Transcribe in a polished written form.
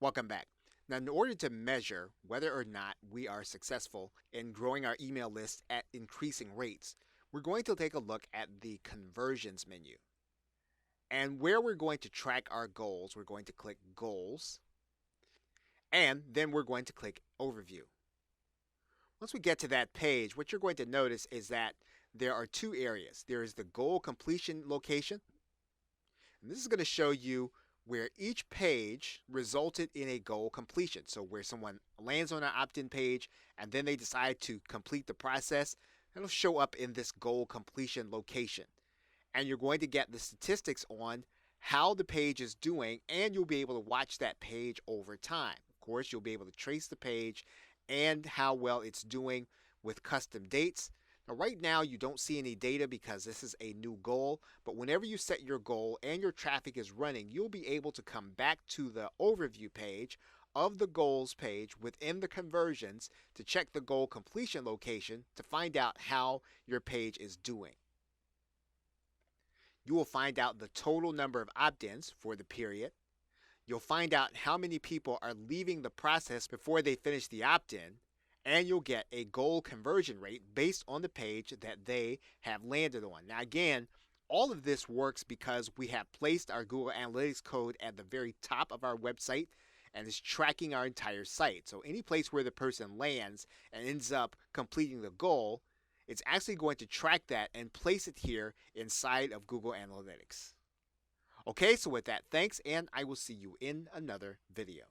Welcome back. Now, in order to measure whether or not we are successful in growing our email list at increasing rates, we're going to take a look at the conversions menu. And where we're going to track our goals, we're going to click Goals, and then we're going to click Overview. Once we get to that page, what you're going to notice is that there are two areas. There is the goal completion location, and this is going to show you where each page resulted in a goal completion. So where someone lands on an opt-in page and then they decide to complete the process, it'll show up in this goal completion location. And you're going to get the statistics on how the page is doing, and you'll be able to watch that page over time. Of course, you'll be able to trace the page and how well it's doing with custom dates. Now, right now, you don't see any data because this is a new goal, but whenever you set your goal and your traffic is running, you'll be able to come back to the overview page of the goals page within the conversions to check the goal completion location to find out how your page is doing. You will find out the total number of opt-ins for the period. You'll find out how many people are leaving the process before they finish the opt-in, and you'll get a goal conversion rate based on the page that they have landed on. Now, again, all of this works because we have placed our Google Analytics code at the very top of our website and is tracking our entire site. So any place where the person lands and ends up completing the goal, it's actually going to track that and place it here inside of Google Analytics. Okay, so with that, thanks, and I will see you in another video.